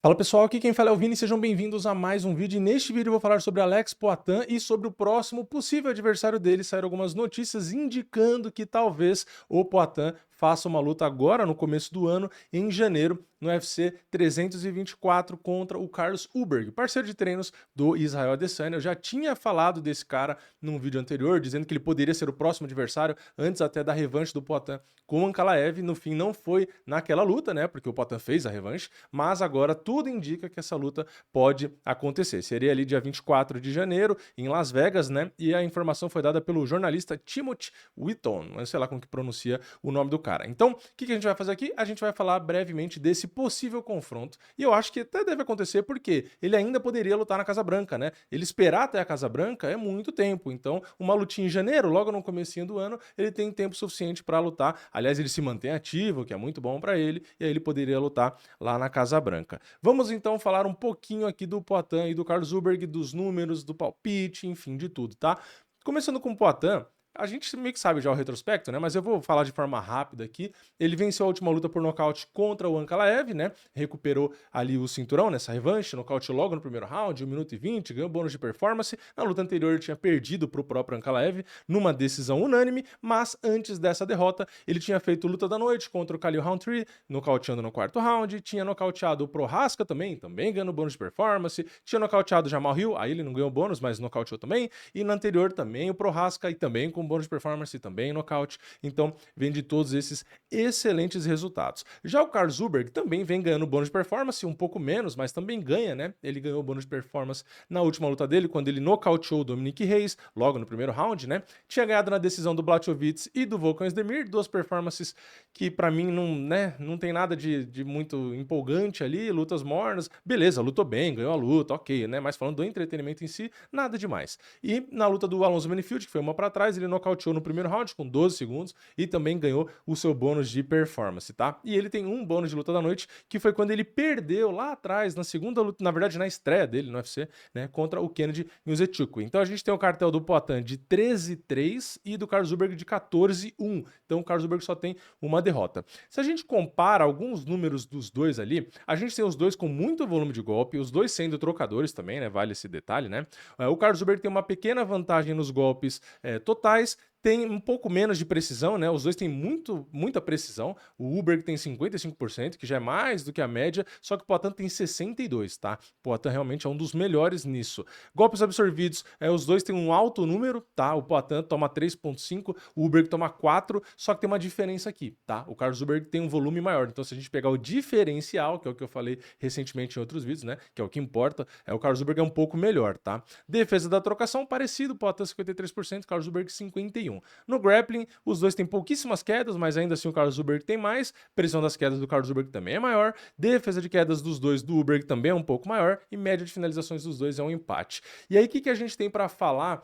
Fala pessoal, aqui quem fala é o Vini, sejam bem-vindos a mais um vídeo. E neste vídeo eu vou falar sobre Alex Poatan e sobre o próximo possível adversário dele. Saíram algumas notícias indicando que talvez o Poatan faça uma luta agora no começo do ano, em janeiro, no UFC 324 contra o Carlos Ulberg, parceiro de treinos do Israel Adesanya. Eu já tinha falado desse cara num vídeo anterior, dizendo que ele poderia ser o próximo adversário, antes até da revanche do Poatan com o Ankalaev. No fim não foi naquela luta, né, porque o Poatan fez a revanche, mas agora tudo indica que essa luta pode acontecer. Seria ali dia 24 de janeiro, em Las Vegas, né? E a informação foi dada pelo jornalista Timothy Whitton, não sei lá como que pronuncia o nome do cara. Então, o que a gente vai fazer aqui? A gente vai falar brevemente desse possível confronto. E eu acho que até deve acontecer porque ele ainda poderia lutar na Casa Branca, né? Ele esperar até a Casa Branca é muito tempo. Então, uma lutinha em janeiro, logo no comecinho do ano, ele tem tempo suficiente para lutar. Aliás, ele se mantém ativo, que é muito bom para ele, e aí ele poderia lutar lá na Casa Branca. Vamos então falar um pouquinho aqui do Poatan e do Carlos Ulberg, dos números, do palpite, enfim, de tudo, tá? Começando com o Poatan, a gente meio que sabe já o retrospecto, né? Mas eu vou falar de forma rápida aqui. Ele venceu a última luta por nocaute contra o Ankalaev, né? Recuperou ali o cinturão nessa revanche, nocaute logo no primeiro round, 1 minuto e 20, ganhou bônus de performance. Na luta anterior ele tinha perdido para o próprio Ankalaev numa decisão unânime, mas antes dessa derrota ele tinha feito luta da noite contra o Khalil Rountree, nocauteando no quarto round, tinha nocauteado o Prohaska também ganhando bônus de performance, tinha nocauteado o Jamal Hill, aí ele não ganhou bônus, mas nocauteou também, e na anterior também o Prohaska e também com bônus de performance e também nocaute. Então, vem de todos esses excelentes resultados. Já o Carlos Ulberg também vem ganhando bônus de performance, um pouco menos, mas também ganha, né? Ele ganhou bônus de performance na última luta dele, quando ele nocauteou o Dominic Reyes, logo no primeiro round, né? Tinha ganhado na decisão do Blachowicz e do Volkan Oezdemir, duas performances que para mim não, né, não tem nada de muito empolgante ali, lutas mornas. Beleza, lutou bem, ganhou a luta, ok, né? Mas falando do entretenimento em si, nada demais. E na luta do Alonso Menifield, que foi uma para trás, ele nocauteou no primeiro round com 12 segundos e também ganhou o seu bônus de performance, tá? E ele tem um bônus de luta da noite, que foi quando ele perdeu lá atrás, na segunda luta, na verdade na estreia dele no UFC, né, contra o Kennedy Nzechukwu. Então a gente tem o cartel do Poatan de 13-3 e do Carlos Ulberg de 14-1. Então o Carlos Ulberg só tem uma derrota. Se a gente compara alguns números dos dois ali, a gente tem os dois com muito volume de golpe, os dois sendo trocadores também, né? Vale esse detalhe, né? O Carlos Ulberg tem uma pequena vantagem nos golpes totais, tem um pouco menos de precisão, né? Os dois têm muita precisão. O Ulberg tem 55%, que já é mais do que a média, só que o Poatan tem 62%, tá? O Poatan realmente é um dos melhores nisso. Golpes absorvidos, os dois têm um alto número, tá? O Poatan toma 3,5, o Ulberg toma 4, só que tem uma diferença aqui, tá? O Carlos Ulberg tem um volume maior, então se a gente pegar o diferencial, que é o que eu falei recentemente em outros vídeos, né? Que é o que importa, o Carlos Ulberg é um pouco melhor, tá? Defesa da trocação, parecido, Poatan 53%, Carlos Ulberg 51%. No grappling, os dois têm pouquíssimas quedas, mas ainda assim o Carlos Ulberg tem mais. Pressão das quedas do Carlos Ulberg também é maior. Defesa de quedas dos dois do Ulberg também é um pouco maior. E média de finalizações dos dois é um empate. E aí, o que a gente tem para falar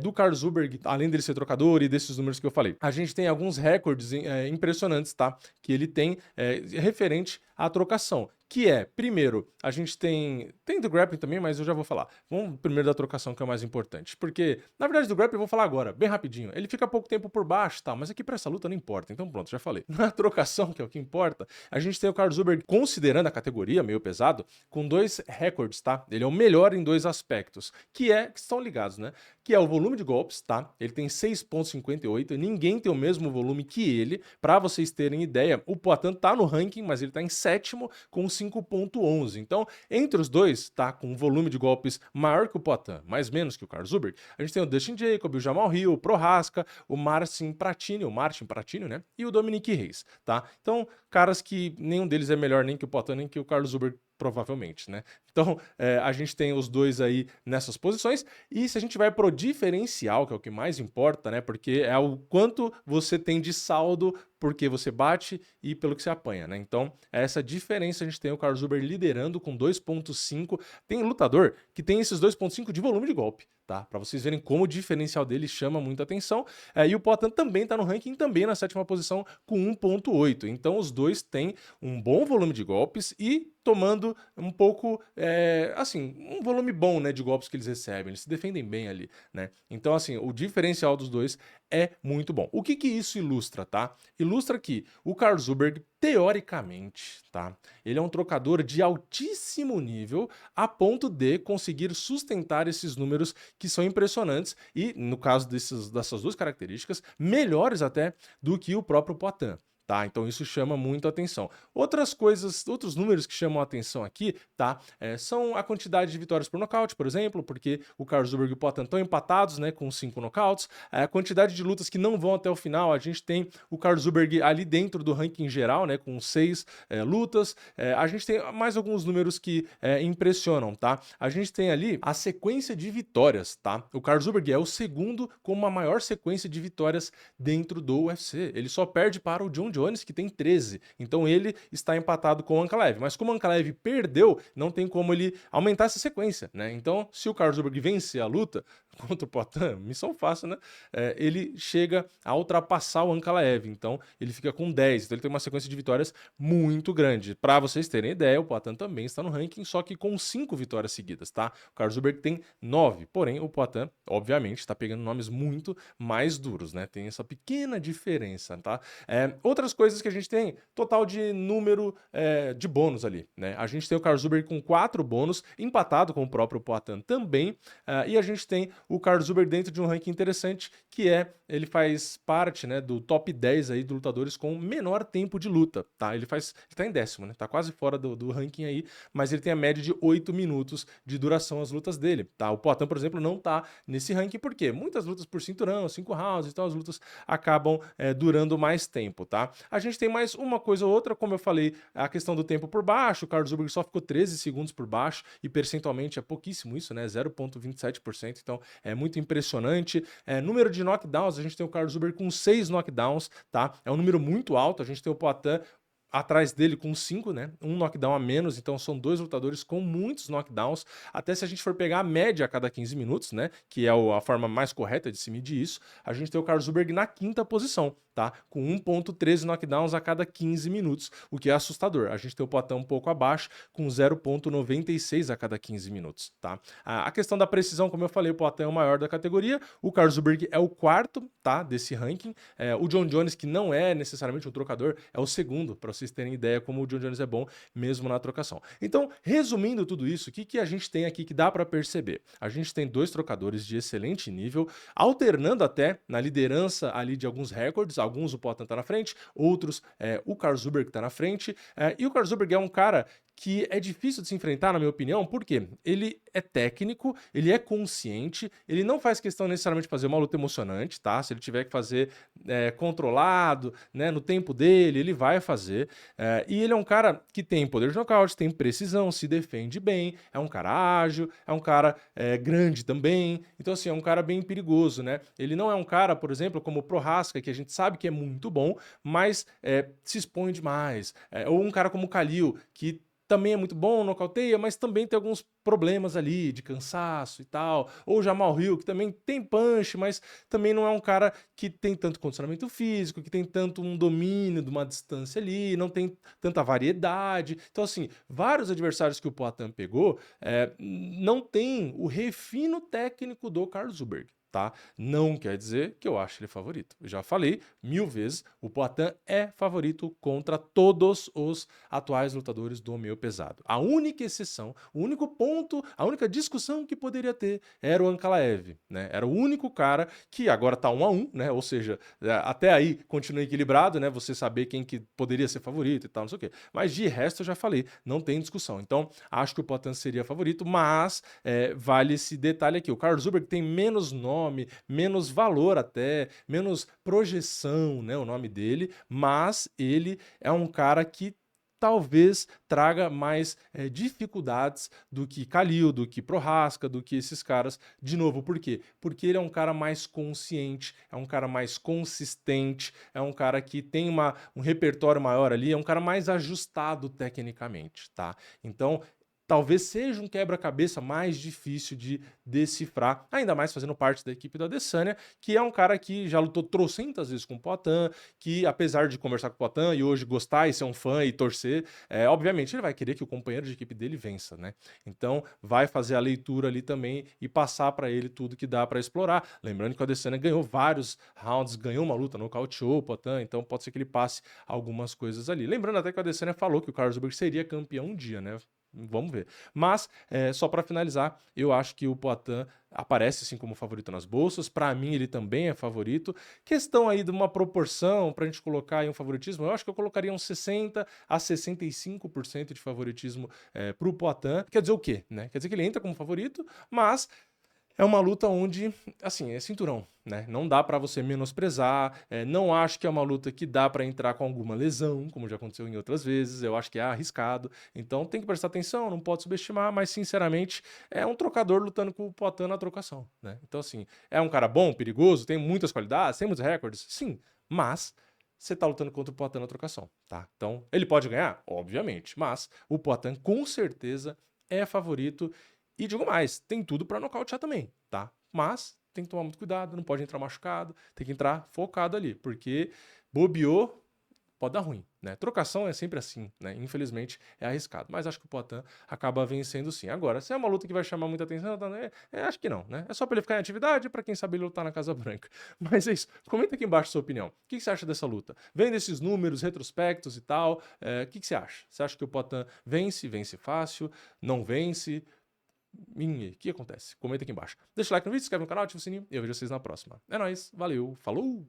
do Carlos Ulberg, além dele ser trocador e desses números que eu falei? A gente tem alguns recordes impressionantes, tá? Que ele tem referente à trocação. Que é, primeiro, a gente tem do grappling também, mas eu já vou falar. Vamos primeiro da trocação, que é o mais importante. Porque, na verdade, do grappling eu vou falar agora, bem rapidinho. Ele fica pouco tempo por baixo, tá? Mas aqui pra essa luta não importa. Então pronto, já falei. Na trocação, que é o que importa, a gente tem o Carlos Ulberg, considerando a categoria, meio pesado, com dois recordes, tá? Ele é o melhor em dois aspectos, que estão ligados, né? Que é o volume de golpes, tá? Ele tem 6,58, ninguém tem o mesmo volume que ele. Pra vocês terem ideia, o Poatan tá no ranking, mas ele tá em sétimo com 5,11. Então, entre os dois, tá com um volume de golpes maior que o Poatan, mais menos que o Carlos Ulberg. A gente tem o Dustin Jacob, o Jamal Hill, o Prohaska, o Marcin Pratini, né? E o Dominic Reyes, tá? Então, caras que nenhum deles é melhor nem que o Poatan, nem que o Carlos Ulberg, provavelmente, né? Então, a gente tem os dois aí nessas posições, e se a gente vai pro diferencial, que é o que mais importa, né? Porque é o quanto você tem de saldo porque você bate e pelo que você apanha, né? Então, essa diferença a gente tem o Carlos Ulberg liderando com 2,5. Tem lutador que tem esses 2,5 de volume de golpe, tá? Para vocês verem como o diferencial dele chama muita atenção. E o Poatan também tá no ranking, também na sétima posição com 1,8. Então, os dois têm um bom volume de golpes e tomando um pouco, assim, um volume bom, né, de golpes que eles recebem. Eles se defendem bem ali, né? Então, assim, o diferencial dos dois é muito bom. O que isso ilustra, tá? Ilustra que o Carl Zuberg, teoricamente, tá? Ele é um trocador de altíssimo nível a ponto de conseguir sustentar esses números que são impressionantes e, no caso dessas duas características, melhores até do que o próprio Poitin. Tá, então isso chama muito a atenção. Outras coisas, outros números que chamam a atenção aqui, tá? São a quantidade de vitórias por nocaute, por exemplo, porque o Carl Zuberg e o Poitin estão empatados, né, com 5 nocautes. A quantidade de lutas que não vão até o final, a gente tem o Carl Zuberg ali dentro do ranking geral, né, com 6 lutas. A gente tem mais alguns números que impressionam, tá? A gente tem ali a sequência de vitórias, tá? O Carl Zuberg é o segundo com uma maior sequência de vitórias dentro do UFC. Ele só perde para o John Jones, que tem 13. Então ele está empatado com o Ankalaev. Mas como o Ankalaev perdeu, não tem como ele aumentar essa sequência, né? Então, se o Carl Zuberg vencer a luta contra o Poitin, missão fácil, né? Ele chega a ultrapassar o Ankalaev. Então, ele fica com 10. Então, ele tem uma sequência de vitórias muito grande. Para vocês terem ideia, o Poitin também está no ranking, só que com 5 vitórias seguidas, tá? O Carl Zuberg tem 9. Porém, o Poitin, obviamente, está pegando nomes muito mais duros, né? Tem essa pequena diferença, tá? Outras coisas que a gente tem, total de número de bônus ali, né? A gente tem o Carl Zuberg com 4 bônus, empatado com o próprio Poitin também, e a gente tem o Carl Zuberg dentro de um ranking interessante, que ele faz parte, né, do top 10 aí de lutadores com menor tempo de luta, tá? Ele tá em 10º, né? Tá quase fora do ranking aí, mas ele tem a média de 8 minutos de duração as lutas dele, tá? O Poitin, por exemplo, não tá nesse ranking, por quê? Muitas lutas por cinturão, 5 rounds, então as lutas acabam durando mais tempo, tá? A gente tem mais uma coisa ou outra, como eu falei, a questão do tempo por baixo, o Carl Zuberg só ficou 13 segundos por baixo, e percentualmente é pouquíssimo isso, né? 0,27%, então é muito impressionante. Número de knockdowns, a gente tem o Carl Zuberg com 6 knockdowns, tá? É um número muito alto, a gente tem o Poitin atrás dele com 5, né? Um knockdown a menos, então são 2 lutadores com muitos knockdowns. Até se a gente for pegar a média a cada 15 minutos, né? Que é a forma mais correta de se medir isso, a gente tem o Carl Zuberg na 5ª posição, tá? Com 1,13 knockdowns a cada 15 minutos, o que é assustador. A gente tem o Poitin um pouco abaixo, com 0,96 a cada 15 minutos, tá? A questão da precisão, como eu falei, o Poitin é o maior da categoria, o Carl Zuberg é o 4º, tá? Desse ranking. O John Jones, que não é necessariamente um trocador, é o segundo, para vocês terem ideia como o John Jones é bom mesmo na trocação. Então, resumindo tudo isso, o que a gente tem aqui que dá para perceber? A gente tem 2 trocadores de excelente nível, alternando até na liderança ali de alguns recordes, alguns o Poitin tá na frente, outros o Carl Zuberg tá na frente, e o Carl Zuberg é um cara que é difícil de se enfrentar, na minha opinião, porque ele é técnico, ele é consciente, ele não faz questão necessariamente de fazer uma luta emocionante, tá? Se ele tiver que fazer controlado, né, no tempo dele, ele vai fazer. E ele é um cara que tem poder de nocaute, tem precisão, se defende bem, é um cara ágil, é um cara grande também. Então, assim, é um cara bem perigoso, né? Ele não é um cara, por exemplo, como o Prochazka, que a gente sabe que é muito bom, mas se expõe demais. Ou um cara como o Khalil, que também é muito bom, nocauteia, mas também tem alguns problemas ali de cansaço e tal. Ou o Jamal Hill, que também tem punch, mas também não é um cara que tem tanto condicionamento físico, que tem tanto um domínio de uma distância ali, não tem tanta variedade. Então, assim, vários adversários que o Poitin pegou não tem o refino técnico do Carl Zuberg. Tá? Não quer dizer que eu acho ele favorito. Eu já falei 1000 vezes, o Poitin é favorito contra todos os atuais lutadores do meio pesado. A única exceção, o único ponto, a única discussão que poderia ter era o Ankalaev, né? Era o único cara que agora tá 1-1, né? Ou seja, até aí continua equilibrado, né? Você saber quem que poderia ser favorito e tal, não sei o quê. Mas de resto eu já falei, não tem discussão. Então, acho que o Poitin seria favorito, mas vale esse detalhe aqui. O Carl Zuberg tem menos nome, menos valor até, menos projeção, né, o nome dele, mas ele é um cara que talvez traga mais dificuldades do que Khalil, do que Prochazka, do que esses caras. De novo, por quê? Porque ele é um cara mais consciente, é um cara mais consistente, é um cara que tem um repertório maior ali, é um cara mais ajustado tecnicamente, tá? Então, talvez seja um quebra-cabeça mais difícil de decifrar, ainda mais fazendo parte da equipe do Adesanya, que é um cara que já lutou trocentas vezes com o Poatan, que apesar de conversar com o Poatan e hoje gostar e ser um fã e torcer, obviamente ele vai querer que o companheiro de equipe dele vença, né? Então vai fazer a leitura ali também e passar para ele tudo que dá para explorar. Lembrando que o Adesanya ganhou vários rounds, ganhou uma luta, nocauteou o Poatan, então pode ser que ele passe algumas coisas ali. Lembrando até que o Adesanya falou que o Carlos Zuber seria campeão um dia, né? Vamos ver. Mas, só para finalizar, eu acho que o Poatan aparece sim como favorito nas bolsas. Para mim, ele também é favorito. Questão aí de uma proporção para a gente colocar aí um favoritismo, eu acho que eu colocaria uns 60 a 65% de favoritismo para o Poatan. Quer dizer o quê? Né? Quer dizer que ele entra como favorito, mas é uma luta onde, assim, é cinturão, né? Não dá pra você menosprezar. Não acho que é uma luta que dá pra entrar com alguma lesão, como já aconteceu em outras vezes. Eu acho que é arriscado. Então tem que prestar atenção, não pode subestimar, mas sinceramente é um trocador lutando com o Poatan na trocação, né? Então, assim, é um cara bom, perigoso, tem muitas qualidades, tem muitos recordes, sim, mas você tá lutando contra o Poatan na trocação, tá? Então, ele pode ganhar? Obviamente, mas o Poatan com certeza é favorito. E digo mais, tem tudo pra nocautear também, tá? Mas tem que tomar muito cuidado, não pode entrar machucado, tem que entrar focado ali, porque bobeou, pode dar ruim, né? Trocação é sempre assim, né? Infelizmente é arriscado, mas acho que o Poatan acaba vencendo sim. Agora, se é uma luta que vai chamar muita atenção, acho que não, né? É só pra ele ficar em atividade, pra quem sabe ele lutar na Casa Branca. Mas é isso, comenta aqui embaixo a sua opinião. O que você acha dessa luta? Vendo esses números, retrospectos e tal, o que você acha? Você acha que o Poatan vence, vence fácil, não vence? O que acontece? Comenta aqui embaixo. Deixa o like no vídeo, se inscreve no canal, ativa o sininho e eu vejo vocês na próxima. É nóis, valeu, falou!